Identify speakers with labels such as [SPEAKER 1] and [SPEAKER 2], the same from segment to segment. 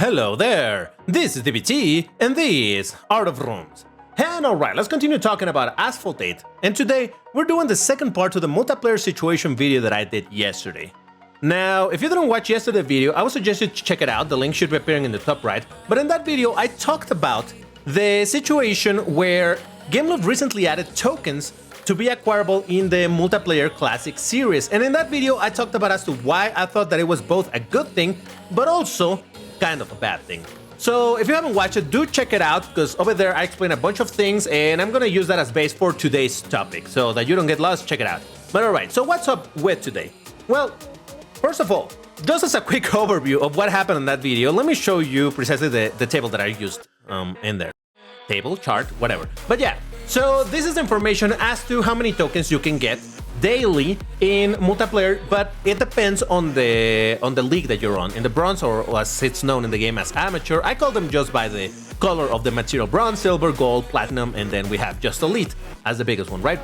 [SPEAKER 1] Hello there, this is 𝐆𝐑𝐄𝐀 and this is Art of Runes. And alright, let's continue talking about Asphalt 8, and today we're doing the second part to the multiplayer situation video that I did yesterday. Now, if you didn't watch yesterday's video, I would suggest you check it out, the link should be appearing in the top right, but in that video I talked about the situation where 𝐆𝐑𝐄𝐓 recently added tokens to be acquirable in the multiplayer classic series, and in that video I talked about as to why I thought that it was both a good thing, but also kind of a bad thing. So if you haven't watched it, do check it out, because over there I explain a bunch of things and I'm gonna use that as base for today's topic, so that you don't get lost, check it out. But alright, so what's up with today? Well, first of all, just as a quick overview of what happened in that video, let me show you precisely the table that I used in there. Table, chart, whatever. But yeah, so this is information as to how many tokens you can get daily in multiplayer, but it depends on the league that you're on. In the bronze, or as it's known in the game as amateur, I call them just by the color of the material: bronze, silver, gold, platinum, and then we have just elite as the biggest one, right?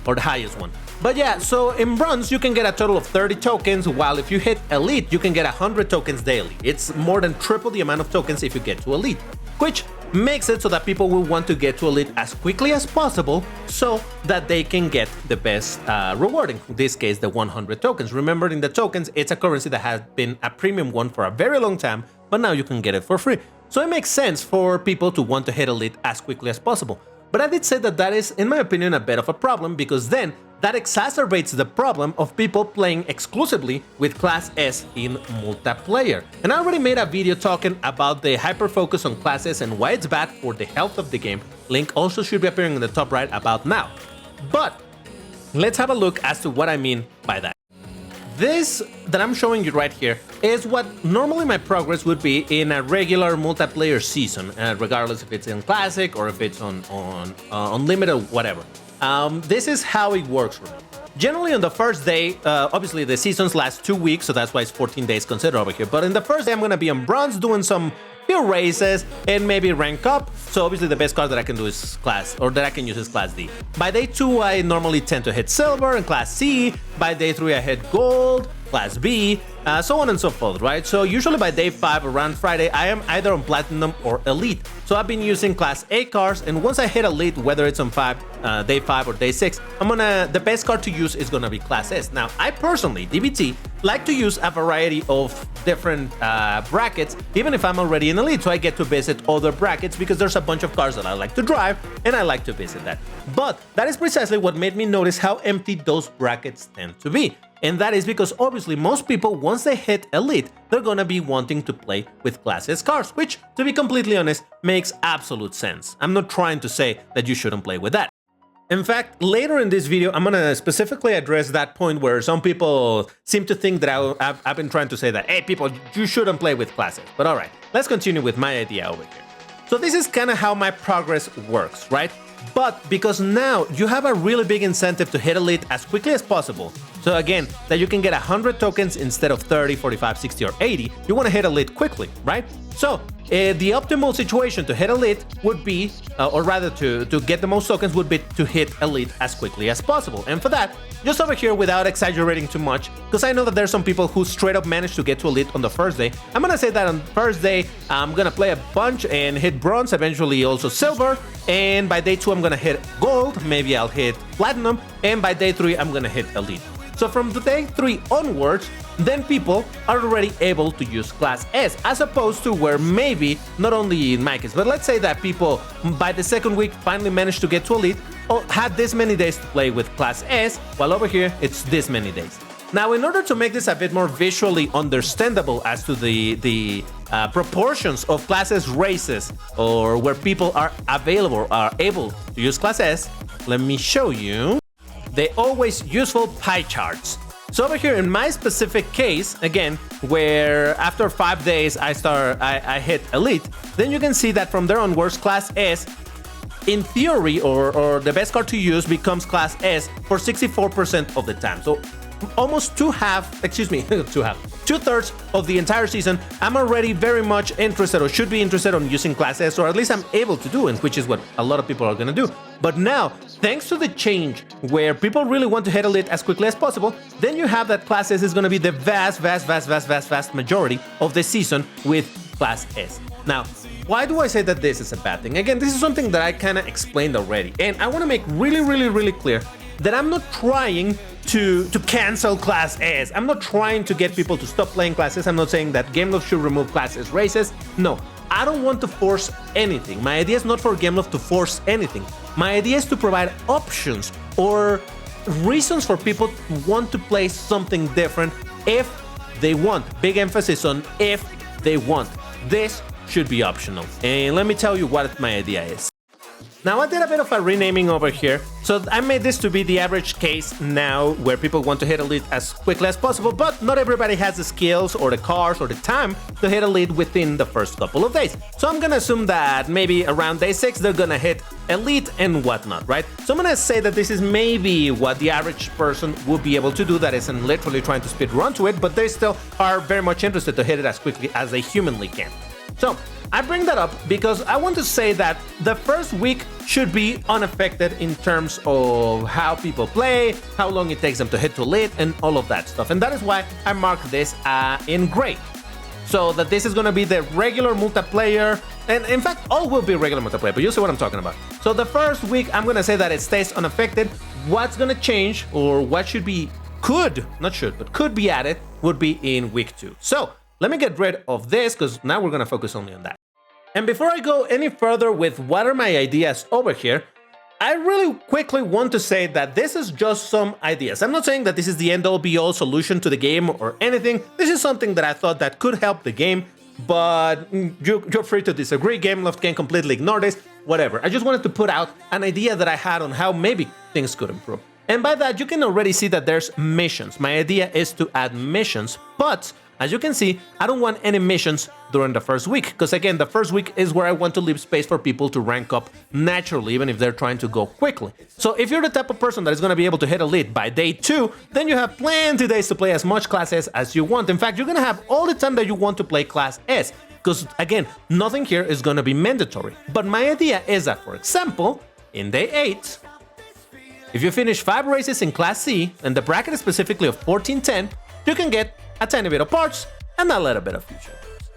[SPEAKER 1] Or the highest one. But yeah, so in bronze you can get a total of 30 tokens, while if you hit elite you can get 100 tokens daily. It's more than triple the amount of tokens if you get to elite, which makes it so that people will want to get to elite as quickly as possible so that they can get the best rewarding, in this case the 100 tokens. Remembering the tokens, it's a currency that has been a premium one for a very long time, but now you can get it for free. So it makes sense for people to want to hit elite as quickly as possible. But I did say that that is, in my opinion, a bit of a problem, because then that exacerbates the problem of people playing exclusively with Class S in multiplayer. And I already made a video talking about the hyper-focus on Class S and why it's bad for the health of the game. Link also should be appearing in the top right about now. But let's have a look as to what I mean by that. This that I'm showing you right here is what normally my progress would be in a regular multiplayer season, regardless if it's in Classic or if it's on Unlimited, whatever. This is how it works for me. Generally on the first day, obviously the seasons last 2 weeks, so that's why it's 14 days considered over here, but in the first day I'm gonna be on bronze doing some few races and maybe rank up. So obviously the best card that I can do is that I can use is Class D. By day 2 I normally tend to hit silver and Class C. By day 3 I hit gold, Class B, so on and so forth, right? So usually by day 5, around Friday, I am either on platinum or elite. So I've been using Class A cards, and once I hit elite, whether it's on day 5 or day 6, the best card to use is gonna be Class S. Now, I personally, 𝐷𝐵T, like to use a variety of different brackets, even if I'm already in elite, so I get to visit other brackets, because there's a bunch of cards that I like to drive, and I like to visit that. But that is precisely what made me notice how empty those brackets tend to be. And that is because obviously most people, once they hit elite, they're gonna be wanting to play with Class S cards, which, to be completely honest, makes absolute sense. I'm not trying to say that you shouldn't play with that. In fact, later in this video, I'm gonna specifically address that point where some people seem to think that I've been trying to say that, hey people, you shouldn't play with Class S. But alright, let's continue with my idea over here. So this is kind of how my progress works, right? But because now you have a really big incentive to hit elite as quickly as possible, so again, that you can get 100 tokens instead of 30, 45, 60, or 80, you want to hit elite quickly, right? So the optimal situation to hit elite would be, or rather to get the most tokens would be to hit elite as quickly as possible. And for that, just over here, without exaggerating too much, because I know that there's some people who straight up manage to get to elite on the first day, I'm gonna say that on the first day, I'm gonna play a bunch and hit bronze, eventually also silver, and by day 2 I'm gonna hit gold, maybe I'll hit platinum, and by day 3 I'm gonna hit elite. So from the day 3 onwards, then people are already able to use Class S, as opposed to where maybe, not only in my case, but let's say that people by the second week finally managed to get to elite, or had this many days to play with Class S, while over here it's this many days. Now, in order to make this a bit more visually understandable as to the proportions of Class S races, or where people are able to use Class S, let me show you the always useful pie charts. So over here in my specific case, again, where after 5 days I hit elite, then you can see that from there onwards, Class S, in theory, or the best card to use, becomes Class S for 64% of the time. So almost two-thirds of the entire season, I'm already very much interested, or should be interested, on using Class S, or at least I'm able to do, and which is what a lot of people are gonna do. But now, thanks to the change where people really want to hit elite as quickly as possible, then you have that Class S is gonna be the vast majority of the season, with Class S. Now, why do I say that this is a bad thing? Again, this is something that I kind of explained already, and I want to make really clear that I'm not trying to cancel Class S. I'm not trying to get people to stop playing Class S. I'm not saying that 𝐆𝐑𝐄𝐓 should remove Class S races. No, I don't want to force anything. My idea is not for 𝐆𝐑𝐄𝐓 to force anything. My idea is to provide options or reasons for people to want to play something different if they want. Big emphasis on if they want. This should be optional. And let me tell you what my idea is. Now, I did a bit of a renaming over here, so I made this to be the average case now, where people want to hit elite as quickly as possible, but not everybody has the skills or the cars or the time to hit elite within the first couple of days. So I'm gonna assume that maybe around day 6 they're gonna hit elite and whatnot, right? So I'm gonna say that this is maybe what the average person would be able to do that isn't literally trying to speed run to it, but they still are very much interested to hit it as quickly as they humanly can. So I bring that up because I want to say that the first week should be unaffected in terms of how people play, how long it takes them to hit to elite, and all of that stuff. And that is why I mark this in gray. So that this is going to be the regular multiplayer, and in fact all will be regular multiplayer, but you see what I'm talking about. So the first week I'm going to say that it stays unaffected. What's going to change, or what should be, could be added, would be in week 2. So let me get rid of this, because now we're going to focus only on that. And before I go any further with what are my ideas over here, I really quickly want to say that this is just some ideas. I'm not saying that this is the end-all be-all solution to the game or anything. This is something that I thought that could help the game, but you're free to disagree. 𝐆𝐑𝐄𝐓 can completely ignore this, whatever. I just wanted to put out an idea that I had on how maybe things could improve. And by that, you can already see that there's missions. My idea is to add missions, but as you can see, I don't want any missions during the first week, because again, the first week is where I want to leave space for people to rank up naturally, even if they're trying to go quickly. So if you're the type of person that is going to be able to hit elite by day 2, then you have plenty of days to play as much Class S as you want. In fact, you're going to have all the time that you want to play Class S, because again, nothing here is going to be mandatory. But my idea is that, for example, in day 8, if you finish 5 races in Class C, and the bracket is specifically of 14-10, you can get a tiny bit of parts and a little bit of future.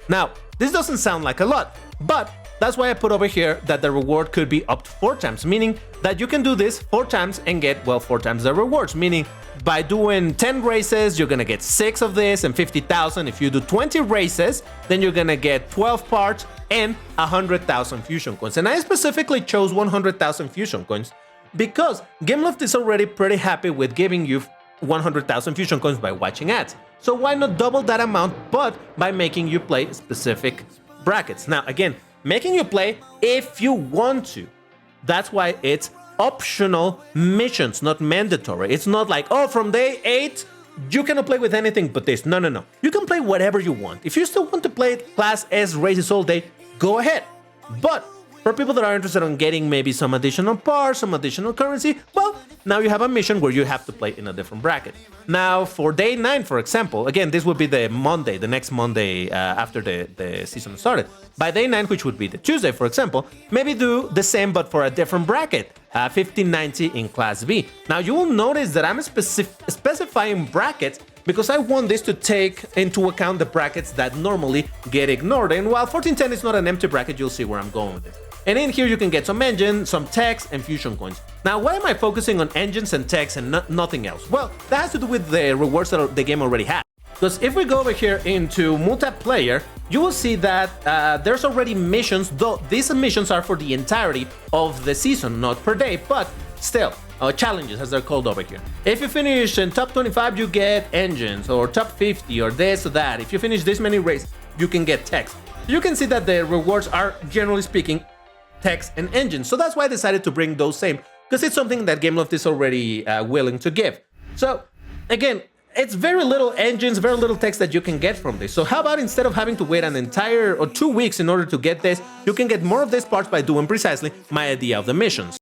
[SPEAKER 1] Now, this doesn't sound like a lot, but that's why I put over here that the reward could be up to 4 times, meaning that you can do this 4 times and get, well, 4 times the rewards, meaning by doing 10 races, you're gonna get 6 of this and 50,000. If you do 20 races, then you're gonna get 12 parts and 100,000 fusion coins. And I specifically chose 100,000 fusion coins because 𝐆𝐑𝐄𝐓 is already pretty happy with giving you 100,000 fusion coins by watching ads. So why not double that amount, but by making you play specific brackets? Now, again, making you play if you want to. That's why it's optional missions, not mandatory. It's not like, oh, from day 8, you cannot play with anything but this. No, no, no. You can play whatever you want. If you still want to play Class S races all day, go ahead. But for people that are interested in getting maybe some additional parts, some additional currency, well, now you have a mission where you have to play in a different bracket. Now, for day 9, for example, again, this would be the Monday, the next Monday after the season started. By day 9, which would be the Tuesday, for example, maybe do the same but for a different bracket, 1590 in Class B. Now, you will notice that I'm specifying brackets because I want this to take into account the brackets that normally get ignored. And while 1410 is not an empty bracket, you'll see where I'm going with it. And in here you can get some engine, some techs, and fusion coins. Now, why am I focusing on engines and techs and nothing else? Well, that has to do with the rewards that the game already has. Because if we go over here into multiplayer, you will see that there's already missions, though these missions are for the entirety of the season, not per day, but still, challenges as they're called over here. If you finish in top 25, you get engines, or top 50, or this or that. If you finish this many races, you can get techs. You can see that the rewards are, generally speaking, techs and engines. So that's why I decided to bring those same, because it's something that 𝐆𝐑𝐄𝐓 is already willing to give. So again, it's very little engines, very little text that you can get from this. So how about instead of having to wait an entire or 2 weeks in order to get this, you can get more of these parts by doing precisely my idea of the missions.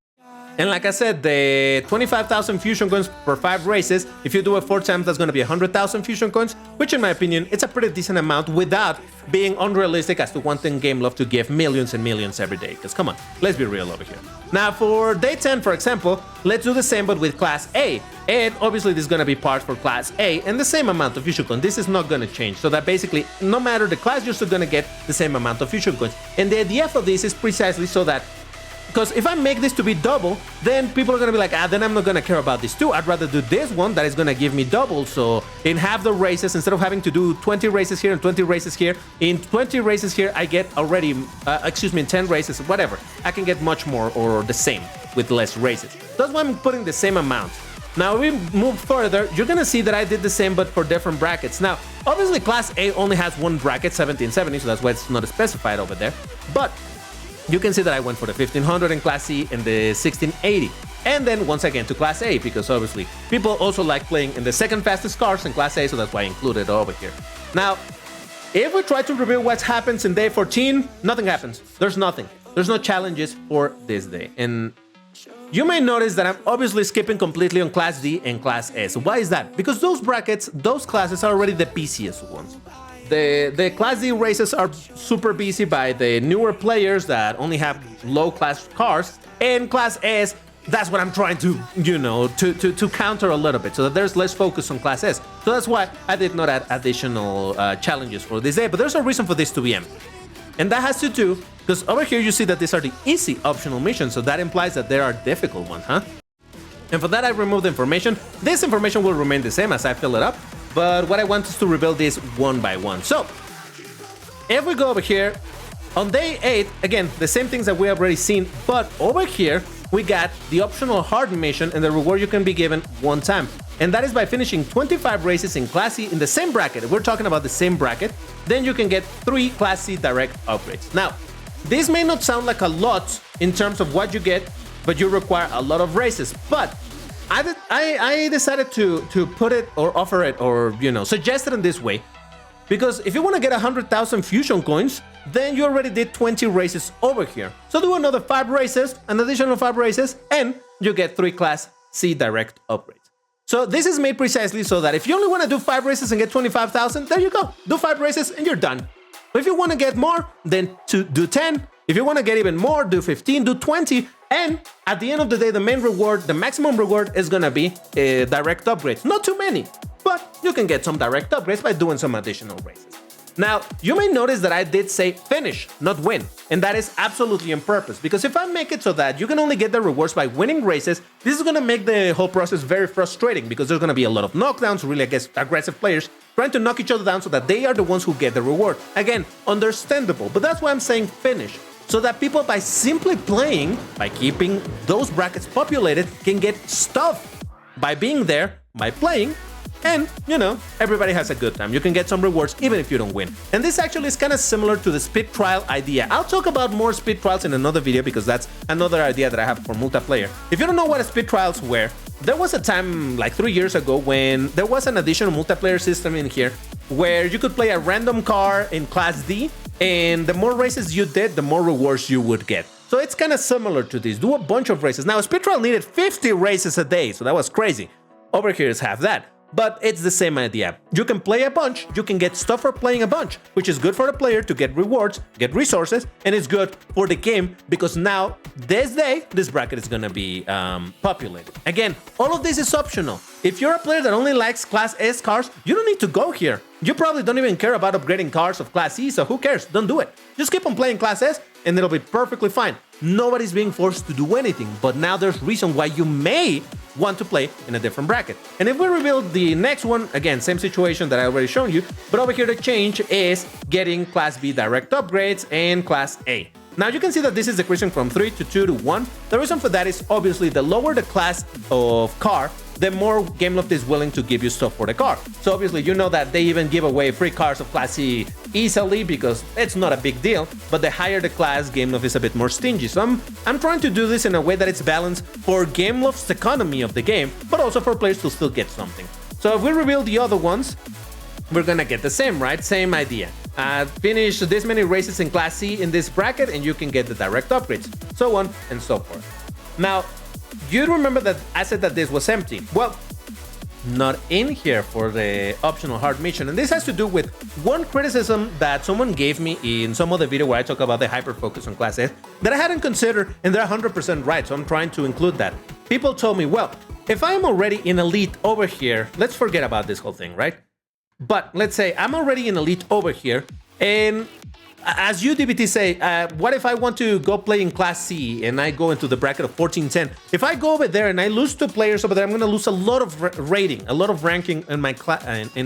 [SPEAKER 1] And like I said, the 25,000 fusion coins per 5 races, if you do it 4 times, that's going to be 100,000 fusion coins, which in my opinion, it's a pretty decent amount without being unrealistic as to wanting 𝐵𝐄𝐄𝐄 to give millions and millions every day. Because come on, let's be real over here. Now for day 10, for example, let's do the same but with class A. And obviously this is going to be parts for class A and the same amount of fusion coins. This is not going to change. So that basically, no matter the class, you're still going to get the same amount of fusion coins. And the idea of this is precisely so that, because if I make this to be double, then people are going to be like, then I'm not going to care about this too. I'd rather do this one that is going to give me double. So in half the races, instead of having to do 20 races here and 20 races here, in 20 races here, I get already, in 10 races, whatever. I can get much more or the same with less races. That's why I'm putting the same amount. Now, if we move further, you're going to see that I did the same, but for different brackets. Now, obviously, Class A only has one bracket, 1770, so that's why it's not specified over there. But you can see that I went for the 1500 in Class C and the 1680. And then once again to Class A, because obviously people also like playing in the second fastest cars in Class A, so that's why I included it over here. Now, if we try to reveal what happens in day 14, nothing happens. There's nothing. There's no challenges for this day. And you may notice that I'm obviously skipping completely on Class D and Class S. Why is that? Because those brackets, those classes are already the busiest ones. The Class D races are super busy by the newer players that only have low class cars, and Class S, that's what I'm trying to, to counter a little bit, so that there's less focus on Class S. So that's why I did not add additional challenges for this day, but there's a reason for this to be empty. And that has to do, because over here you see that these are the easy optional missions, so that implies that there are difficult ones, huh? And for that I removed information. This information will remain the same as I fill it up, but what I want is to reveal this one by one. So, if we go over here, on day 8, again, the same things that we have already seen, but over here, we got the optional hard mission and the reward you can be given one time. And that is by finishing 25 races in Class C in the same bracket. If we're talking about the same bracket, then you can get 3 Class C direct upgrades. Now, this may not sound like a lot in terms of what you get, but you require a lot of races. But I decided to put it or offer it or, suggest it in this way. Because if you want to get 100,000 fusion coins, then you already did 20 races over here. So do another 5 races, an additional 5 races, and you get 3 Class C direct upgrades. So this is made precisely so that if you only want to do 5 races and get 25,000, there you go. Do 5 races and you're done. But if you want to get more, then do 10. If you want to get even more, do 15, do 20. And at the end of the day, the main reward, the maximum reward is going to be direct upgrades. Not too many, but you can get some direct upgrades by doing some additional races. Now, you may notice that I did say finish, not win. And that is absolutely on purpose, because if I make it so that you can only get the rewards by winning races, this is going to make the whole process very frustrating, because there's going to be a lot of knockdowns, really aggressive players trying to knock each other down so that they are the ones who get the reward. Again, understandable, but that's why I'm saying finish. So that people, by simply playing, by keeping those brackets populated, can get stuff by being there, by playing, and, everybody has a good time. You can get some rewards even if you don't win. And this actually is kind of similar to the speed trial idea. I'll talk about more speed trials in another video, because that's another idea that I have for multiplayer. If you don't know what speed trials were, there was a time like 3 years ago when there was an additional multiplayer system in here where you could play a random car in Class D, and the more races you did, the more rewards you would get. So it's kind of similar to this. Do a bunch of races. Now, speed trial needed 50 races a day, so that was crazy. Over here is half that. But it's the same idea. You can play a bunch, you can get stuff for playing a bunch, which is good for the player to get rewards, get resources, and it's good for the game because now, this day, this bracket is gonna be populated. Again, all of this is optional. If you're a player that only likes Class S cars, you don't need to go here. You probably don't even care about upgrading cars of Class C, so who cares? Don't do it. Just keep on playing Class S and it'll be perfectly fine. Nobody's being forced to do anything, but now there's reason why you may want to play in a different bracket. And if we reveal the next one, again, same situation that I already shown you, but over here the change is getting Class B direct upgrades and Class A. Now you can see that this is decreasing from 3 to 2 to 1. The reason for that is obviously the lower the class of car, the more 𝐵𝐄𝐄𝐄 is willing to give you stuff for the car. So obviously you know that they even give away free cars of Class C easily because it's not a big deal, but the higher the class, 𝐵𝐄𝐄𝐄 is a bit more stingy. So I'm trying to do this in a way that it's balanced for 𝐵𝐄𝐄𝐄's economy of the game, but also for players to still get something. So if we reveal the other ones, we're gonna get the same, right? Same idea. Finish this many races in Class C in this bracket and you can get the direct upgrades, so on and so forth. Now, you remember that I said that this was empty. Well, not in here for the optional hard mission. And this has to do with one criticism that someone gave me in some other video where I talk about the hyper focus on Class S that I hadn't considered, and they're 100% right, so I'm trying to include that. People told me, well, if I'm already in Elite over here, let's forget about this whole thing, right? But let's say I'm already in Elite over here, and as you, DBT, say, what if I want to go play in Class C and I go into the bracket of 14-10? If I go over there and I lose 2 players over there, I'm going to lose a lot of rating, a lot of ranking in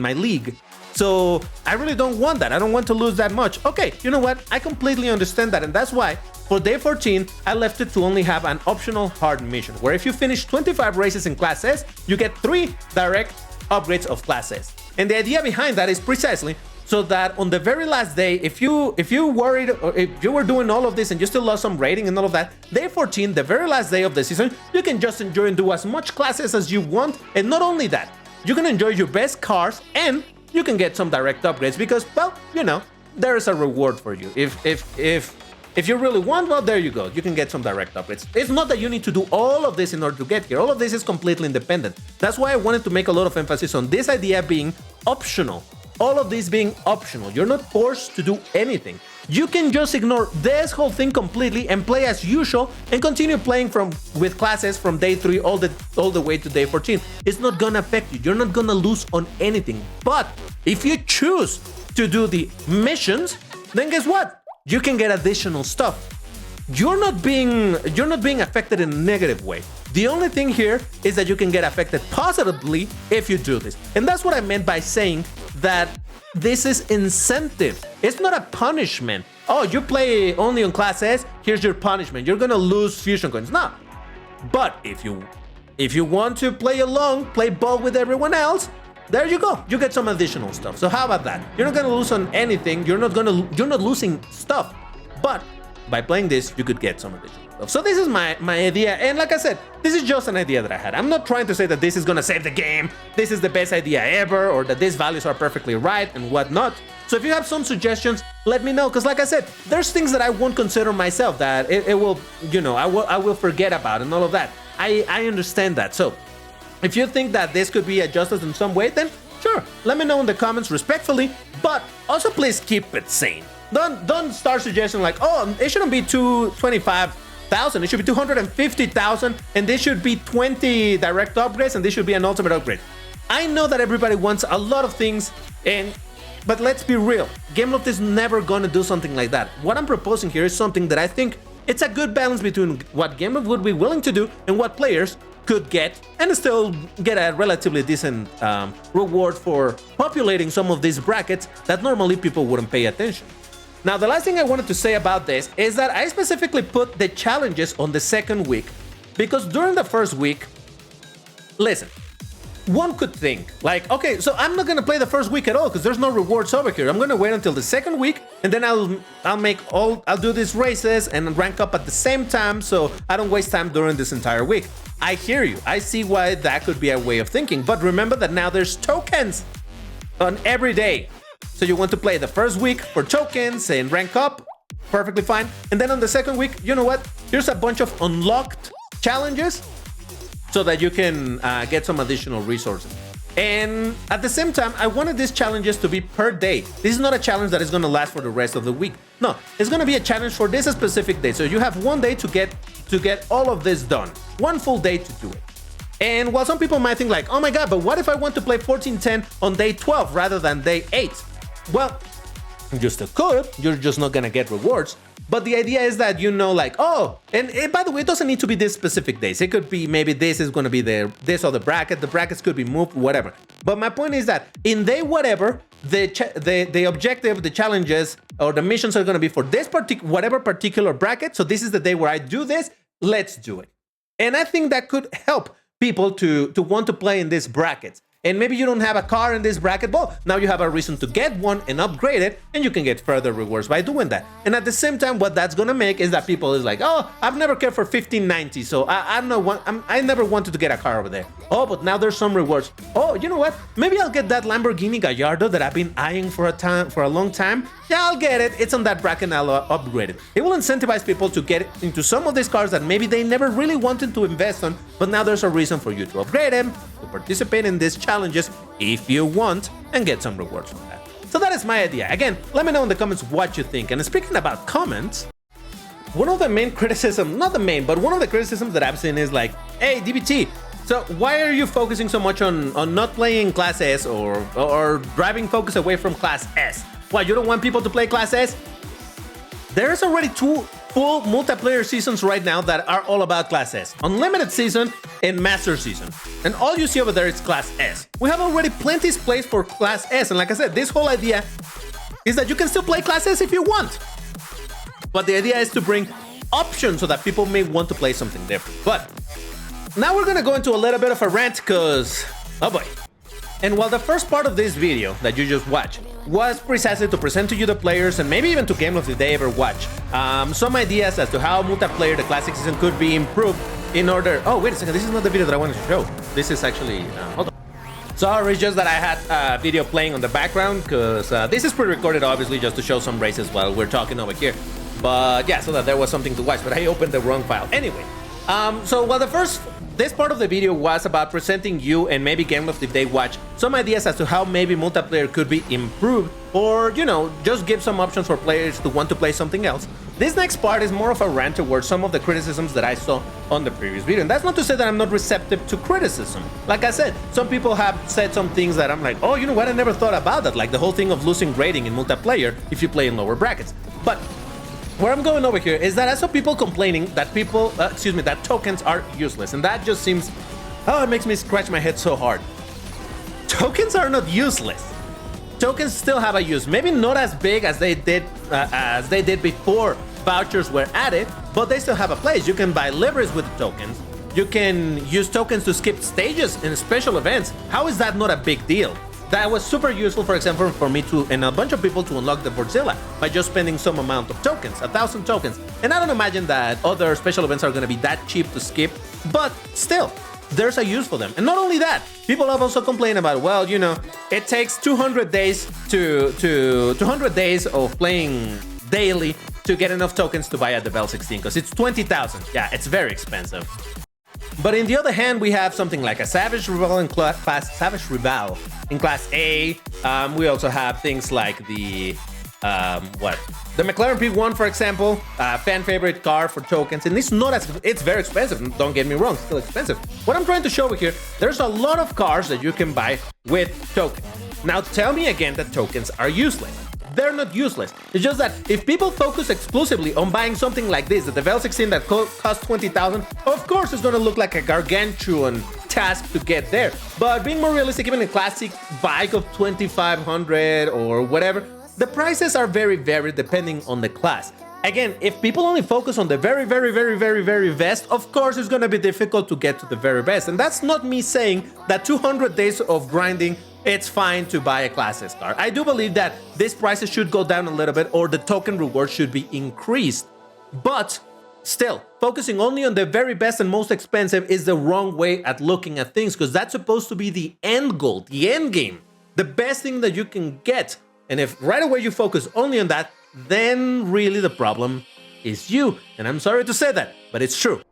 [SPEAKER 1] my league. So I really don't want that. I don't want to lose that much. Okay, you know what? I completely understand that. And that's why for day 14, I left it to only have an optional hard mission, where if you finish 25 races in Class S, you get 3 direct upgrades of Class S. And the idea behind that is precisely so that on the very last day, if you worried, or if you were doing all of this and you still lost some rating and all of that, day 14, the very last day of the season, you can just enjoy and do as much classes as you want. And not only that, you can enjoy your best cars and you can get some direct upgrades because, well, you know, there is a reward for you. If you really want, well, there you go. You can get some direct upgrades. It's not that you need to do all of this in order to get here. All of this is completely independent. That's why I wanted to make a lot of emphasis on this idea being optional. All of this being optional. You're not forced to do anything. You can just ignore this whole thing completely and play as usual and continue playing with classes from day 3 all the way to day 14. It's not gonna affect you. You're not gonna lose on anything. But if you choose to do the missions, then guess what? You can get additional stuff. You're not being affected in a negative way. The only thing here is that you can get affected positively if you do this. And that's what I meant by saying that this is incentive. It's not a punishment. Oh, you play only on Class S, here's your punishment. You're gonna lose fusion coins. No. But if you want to play along, play ball with everyone else, there you go. You get some additional stuff. So how about that? You're not gonna lose on anything. You're not losing stuff. But by playing this, you could get some additional stuff. So this is my idea. And like I said, this is just an idea that I had. I'm not trying to say that this is gonna save the game, this is the best idea ever, or that these values are perfectly right and whatnot. So if you have some suggestions, let me know. Because like I said, there's things that I won't consider myself that it will, you know, I will forget about and all of that. I understand that. So if you think that this could be adjusted in some way, then sure, let me know in the comments respectfully, but also please keep it sane. Don't start suggesting like, oh, it shouldn't be 225,000, it should be 250,000, and this should be 20 direct upgrades, and this should be an ultimate upgrade. I know that everybody wants a lot of things, but let's be real, 𝐵𝐄𝐀𝐓 is never gonna do something like that. What I'm proposing here is something that I think it's a good balance between what 𝐵𝐄𝐀𝐓 would be willing to do and what players could get, and still get a relatively decent reward for populating some of these brackets that normally people wouldn't pay attention. Now, the last thing I wanted to say about this is that I specifically put the challenges on the second week, because during the first week, listen, one could think like, okay, so I'm not gonna play the first week at all because there's no rewards over here. I'm gonna wait until the second week, and then I'll do these races and rank up at the same time, so I don't waste time during this entire week. I hear you. I see why that could be a way of thinking, but remember that now there's tokens on every day. So you want to play the first week for tokens and rank up, perfectly fine. And then on the second week, you know what? Here's a bunch of unlocked challenges so that you can get some additional resources. And at the same time, I wanted these challenges to be per day. This is not a challenge that is going to last for the rest of the week. No, it's going to be a challenge for this specific day. So you have one day to get all of this done. One full day to do it. And while some people might think like, oh my god, but what if I want to play 14-10 on day 12 rather than day 8? Well, you still could, you're just not gonna get rewards. But the idea is that, you know, like, oh, and by the way, it doesn't need to be this specific days. It could be maybe this is gonna be this or the brackets could be moved, whatever. But my point is that in day whatever, the objective, the challenges, or the missions are gonna be for this whatever particular bracket. So this is the day where I do this, let's do it. And I think that could help people to want to play in these brackets. and maybe you don't have a car in this bracket, well, now you have a reason to get one and upgrade it, and you can get further rewards by doing that. And at the same time, what that's gonna make is that people is like, oh, I've never cared for 1590, so I never wanted to get a car over there. Oh, but now there's some rewards. Oh, you know what? Maybe I'll get that Lamborghini Gallardo that I've been eyeing for a long time. Yeah, I'll get it. It's on that bracket and I'll upgrade it. It will incentivize people to get into some of these cars that maybe they never really wanted to invest on, but now there's a reason for you to upgrade them, to participate in these challenges if you want, and get some rewards from that. So that is my idea. Again, let me know in the comments what you think. And speaking about comments, one of the main criticisms, not the main, but one of the criticisms that I've seen is like, hey, DBT, so why are you focusing so much on not playing Class S or driving focus away from Class S? Why, you don't want people to play Class S? There's already 2 full multiplayer seasons right now that are all about Class S. Unlimited season and Master season. And all you see over there is Class S. We have already plenty of place for Class S. And like I said, this whole idea is that you can still play Class S if you want. But the idea is to bring options so that people may want to play something different. But now we're gonna go into a little bit of a rant because, oh boy. And while the first part of this video that you just watched was precisely to present to you the players and maybe even to game of the day ever watch, some ideas as to how multiplayer the classic season could be improved in order... Oh, wait a second, this is not the video that I wanted to show. This is actually... hold on. Sorry, it's just that I had a video playing on the background because this is pre-recorded obviously just to show some races while we're talking over here. But yeah, so that there was something to watch, but I opened the wrong file. Anyway, so while this part of the video was about presenting you and maybe Game of the Day watch some ideas as to how maybe multiplayer could be improved, or, you know, just give some options for players to want to play something else. This next part is more of a rant towards some of the criticisms that I saw on the previous video. And that's not to say that I'm not receptive to criticism. Like I said, some people have said some things that I'm like, oh, you know what, I never thought about that. Like the whole thing of losing rating in multiplayer if you play in lower brackets. But where I'm going over here is that I saw people complaining that that tokens are useless, and that just seems, oh, it makes me scratch my head so hard. Tokens are not useless. Tokens still have a use, maybe not as big as they did before vouchers were added, but they still have a place. You can buy liveries with tokens. You can use tokens to skip stages in special events. How is that not a big deal? That was super useful, for example, for me to and a bunch of people to unlock the Godzilla by just spending some amount of tokens, 1,000 tokens. And I don't imagine that other special events are going to be that cheap to skip, but still, there's a use for them. And not only that, people have also complained about, well, you know, it takes 200 days to 200 days of playing daily to get enough tokens to buy at the Bell 16 because it's 20,000. Yeah, it's very expensive. But in the other hand, we have something like a Savage Rival in Class A. We also have things like the McLaren P1, for example, fan favorite car for tokens, and it's very expensive. Don't get me wrong, it's still expensive. What I'm trying to show here, there's a lot of cars that you can buy with tokens. Now tell me again that tokens are useless. They're not useless. It's just that if people focus exclusively on buying something like this, the Vel 16 that costs 20,000, of course it's gonna look like a gargantuan task to get there. But being more realistic, even a classic bike of 2,500 or whatever, the prices are very varied depending on the class. Again, if people only focus on the very best, of course it's gonna be difficult to get to the very best. And that's not me saying that 200 days of grinding, it's fine to buy a Class S car. I do believe that these prices should go down a little bit or the token reward should be increased. But still, focusing only on the very best and most expensive is the wrong way at looking at things, because that's supposed to be the end goal, the end game, the best thing that you can get. And if right away you focus only on that, then really the problem is you. And I'm sorry to say that, but it's true.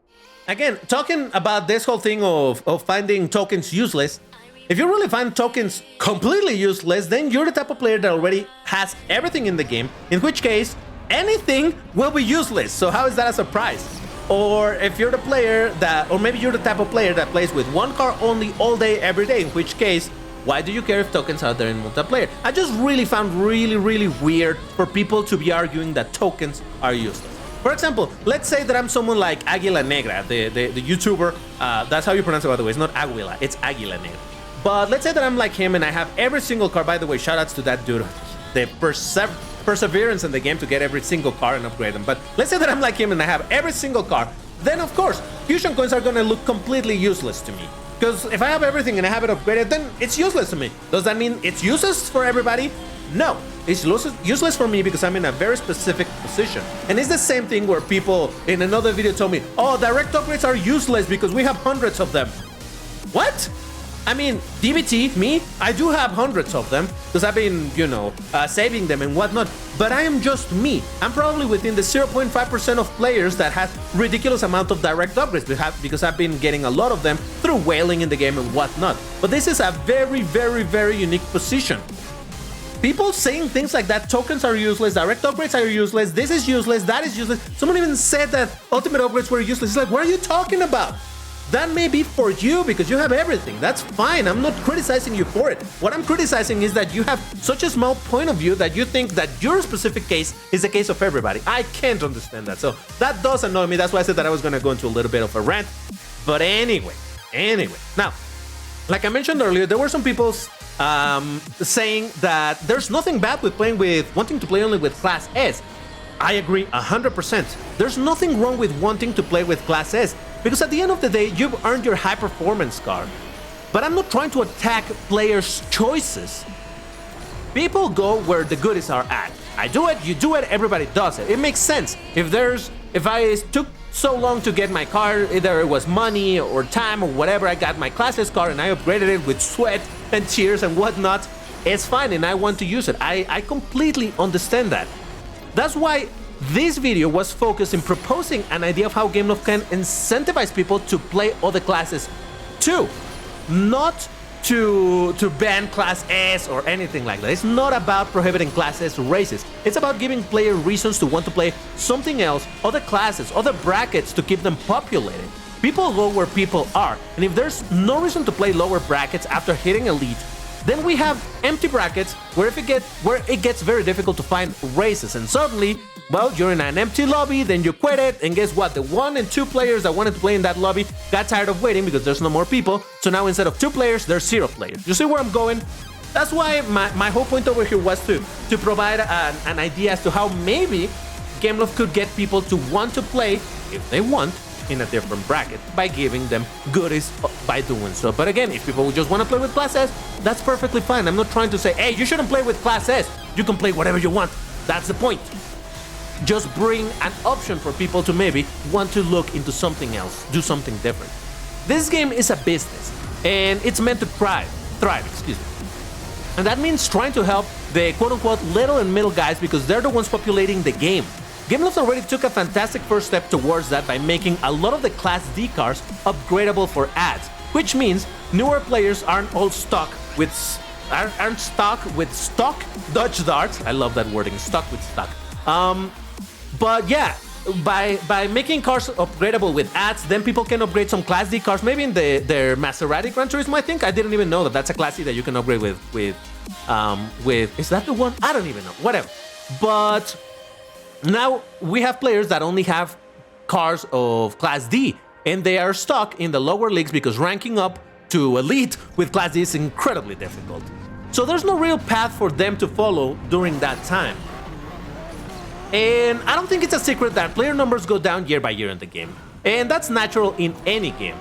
[SPEAKER 1] Again, talking about this whole thing of finding tokens useless, if you really find tokens completely useless, then you're the type of player that already has everything in the game, in which case anything will be useless. So how is that a surprise? Or if you're the player that, or maybe you're the type of player that plays with one car only all day, every day, in which case, why do you care if tokens are there in multiplayer? I just really found really weird for people to be arguing that tokens are useless. For example, let's say that I'm someone like Águila Negra, the YouTuber. That's how you pronounce it, by the way. It's not Aguila, it's Águila Negra. But let's say that I'm like him and I have every single car. By the way, shoutouts to that dude. The perseverance in the game to get every single car and upgrade them. But let's say that I'm like him and I have every single car. Then, of course, fusion coins are going to look completely useless to me. Because if I have everything and I have it upgraded, then it's useless to me. Does that mean it's useless for everybody? No, it's useless for me because I'm in a very specific position. And it's the same thing where people in another video told me, oh, direct upgrades are useless because we have hundreds of them. What? I mean, DBT, me, I do have hundreds of them because I've been, saving them and whatnot, but I am just me. I'm probably within the 0.5% of players that have ridiculous amount of direct upgrades because I've been getting a lot of them through whaling in the game and whatnot. But this is a very, very, very unique position. People saying things like that, tokens are useless, direct upgrades are useless, this is useless, that is useless. Someone even said that ultimate upgrades were useless. It's like, what are you talking about? That may be for you because you have everything. That's fine. I'm not criticizing you for it. What I'm criticizing is that you have such a small point of view that you think that your specific case is the case of everybody. I can't understand that. So that does annoy me. That's why I said that I was going to go into a little bit of a rant. But anyway. Now, like I mentioned earlier, there were some people saying that there's nothing bad with wanting to play only with Class S. I agree 100%. There's nothing wrong with wanting to play with Class S. Because at the end of the day, you've earned your high performance card. But I'm not trying to attack players' choices. People go where the goodies are at. I do it, you do it, everybody does it. It makes sense. If I took so long to get my car, either it was money or time or whatever, I got my Class S car and I upgraded it with sweat and tears and whatnot, it's fine and I want to use it. I completely understand that. That's why this video was focused in proposing an idea of how 𝐆𝐑𝐄𝐓 can incentivize people to play other classes too. Not to ban Class S or anything like that. It's not about prohibiting Class S races. It's about giving players reasons to want to play something else, other classes, other brackets to keep them populated. People go where people are, and if there's no reason to play lower brackets after hitting Elite, then we have empty brackets where it gets very difficult to find races, and suddenly, well, you're in an empty lobby, then you quit it, and guess what? The 1 and 2 players that wanted to play in that lobby got tired of waiting because there's no more people, so now instead of 2 players, there's 0 players. You see where I'm going? That's why my whole point over here was to provide an idea as to how maybe 𝐆𝐑𝐄𝐓 could get people to want to play, if they want, in a different bracket by giving them goodies by doing so. But again, if people just want to play with Class S, that's perfectly fine. I'm not trying to say, hey, you shouldn't play with Class S. You can play whatever you want. That's the point. Just bring an option for people to maybe want to look into something else, do something different. This game is a business, and it's meant to thrive, excuse me. And that means trying to help the quote-unquote little and middle guys because they're the ones populating the game. 𝐆𝐑𝐄𝐓 already took a fantastic first step towards that by making a lot of the Class D cars upgradable for ads, which means newer players aren't stuck with stock Dutch darts. I love that wording, stuck with stock. But yeah, by making cars upgradable with ads, then people can upgrade some Class D cars, maybe in their Maserati Gran Turismo, I think. I didn't even know that that's a Class D that you can upgrade with, is that the one? I don't even know, whatever. But now we have players that only have cars of Class D, and they are stuck in the lower leagues because ranking up to Elite with Class D is incredibly difficult. So there's no real path for them to follow during that time. And I don't think it's a secret that player numbers go down year by year in the game, and that's natural in any game.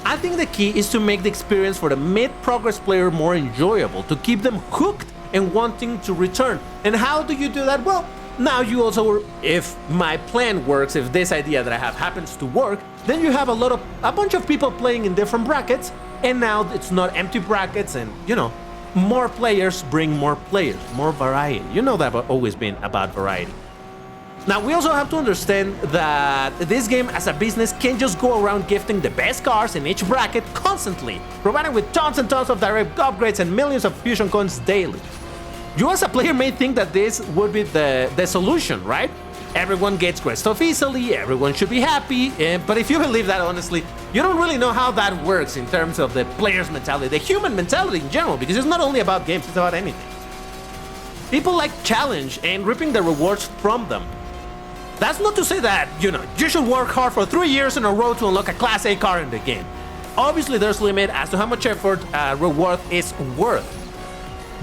[SPEAKER 1] I think the key is to make the experience for the mid-progress player more enjoyable, to keep them hooked and wanting to return. And how do you do that? Well, now you also, if my plan works, if this idea that I have happens to work, then you have a bunch of people playing in different brackets, and now it's not empty brackets, and more players bring more players, more variety. You know that I've always been about variety. Now, we also have to understand that this game as a business can't just go around gifting the best cars in each bracket constantly, providing with tons and tons of direct upgrades and millions of fusion coins daily. You as a player may think that this would be the solution, right? Everyone gets great stuff easily, everyone should be happy, but if you believe that honestly, you don't really know how that works in terms of the player's mentality, the human mentality in general, because it's not only about games, it's about anything. People like challenge and reaping the rewards from them. That's not to say that, you should work hard for 3 years in a row to unlock a Class A car in the game. Obviously, there's a limit as to how much effort reward is worth.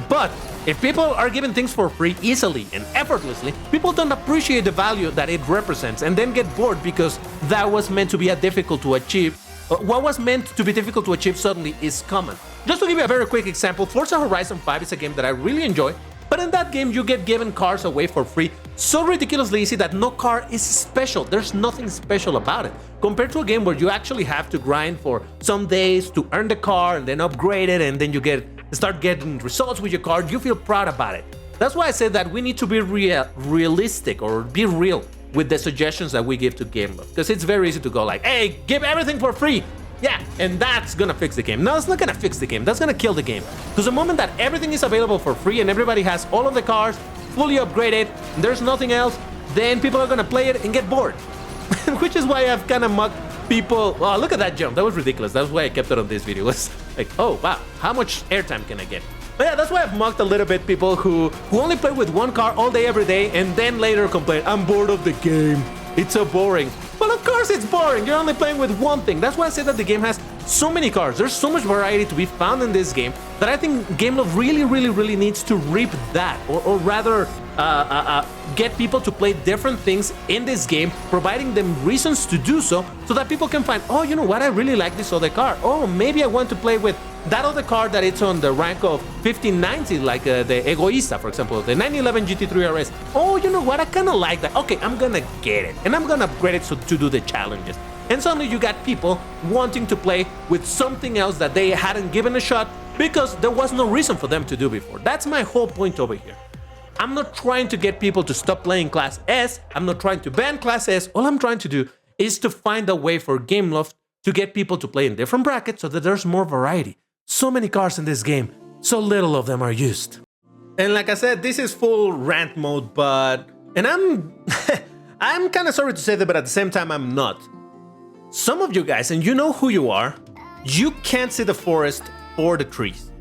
[SPEAKER 1] But if people are given things for free easily and effortlessly, people don't appreciate the value that it represents and then get bored because that was meant to be a difficult to achieve what was meant to be difficult to achieve suddenly is common. Just to give you a very quick example, Forza Horizon 5 is a game that I really enjoy, but in that game you get given cars away for free so ridiculously easy that no car is special. There's nothing special about it. Compared to a game where you actually have to grind for some days to earn the car and then upgrade it, and then you start getting results with your car, you feel proud about it. That's why I said that we need to be realistic or be real with the suggestions that we give to GameLove, because it's very easy to go like, hey, give everything for free. Yeah, and that's gonna fix the game. No, it's not gonna fix the game. That's gonna kill the game. Because the moment that everything is available for free and everybody has all of the cars fully upgraded, and there's nothing else, then people are gonna play it and get bored. Which is why I've kind of mocked people. Oh, look at that jump. That was ridiculous. That's why I kept it on this video. It was like, oh, wow, how much airtime can I get? But yeah, that's why I've mocked a little bit people who only play with one car all day, every day, and then later complain, I'm bored of the game. It's so boring. Well, of course it's boring. You're only playing with one thing. That's why I say that the game has so many cars. There's so much variety to be found in this game that I think GameLove really needs to reap that, or rather get people to play different things in this game, providing them reasons to do so that people can find, oh, you know what, I really like this other car. Oh, maybe I want to play with that other car that it's on the rank of 1590, like the 𝐆𝐑𝐄𝐓, for example, the 911 GT3 RS. Oh, you know what, I kind of like that. Okay, I'm gonna get it, and I'm gonna upgrade it to do the challenges. And suddenly you got people wanting to play with something else that they hadn't given a shot because there was no reason for them to do before. That's my whole point over here. I'm not trying to get people to stop playing Class S. I'm not trying to ban Class S. All I'm trying to do is to find a way for GameLove to get people to play in different brackets so that there's more variety. So many cars in this game, so little of them are used. And like I said, this is full rant mode, and I'm I'm kind of sorry to say that, but at the same time, I'm not. Some of you guys, and you know who you are, you can't see the forest or the trees.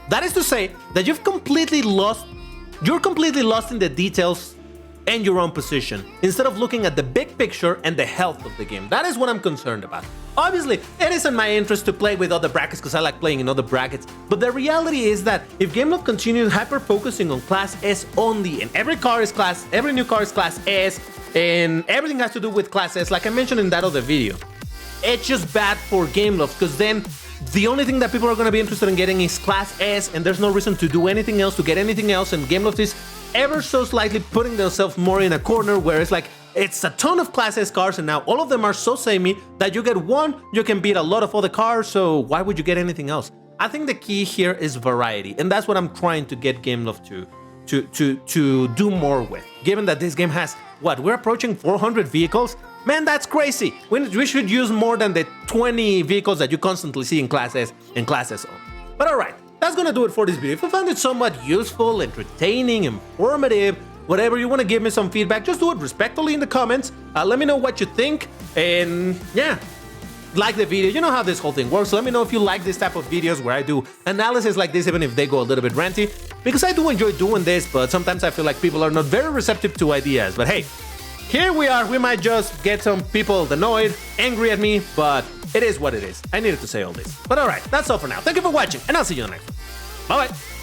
[SPEAKER 1] That is to say that you're completely lost in the details and your own position, instead of looking at the big picture and the health of the game. That is what I'm concerned about. Obviously, it is in my interest to play with other brackets because I like playing in other brackets, but the reality is that if GameLove continues hyper-focusing on Class S only, and every new car is Class S, and everything has to do with Class S, like I mentioned in that other video, it's just bad for GameLove, because then the only thing that people are going to be interested in getting is Class S, and there's no reason to do anything else, to get anything else, and GameLove is ever so slightly putting themselves more in a corner where it's like, it's a ton of Class S cars, and now all of them are so samey that you get one, you can beat a lot of other cars, so why would you get anything else? I think the key here is variety, and that's what I'm trying to get GameLove to do more with. Given that this game has, what, we're approaching 400 vehicles? Man, that's crazy. We should use more than the 20 vehicles that you constantly see in Class S and Class S. But alright, that's gonna do it for this video. If you found it somewhat useful, entertaining, informative, whatever, you want to give me some feedback, just do it respectfully in the comments. Let me know what you think, and yeah, like the video. You know how this whole thing works. Let me know if you like this type of videos where I do analysis like this, even if they go a little bit ranty, because I do enjoy doing this, but sometimes I feel like people are not very receptive to ideas. But hey, here we are. We might just get some people annoyed, angry at me, but it is what it is. I needed to say all this. But alright, that's all for now. Thank you for watching, and I'll see you in the next one. Bye-bye.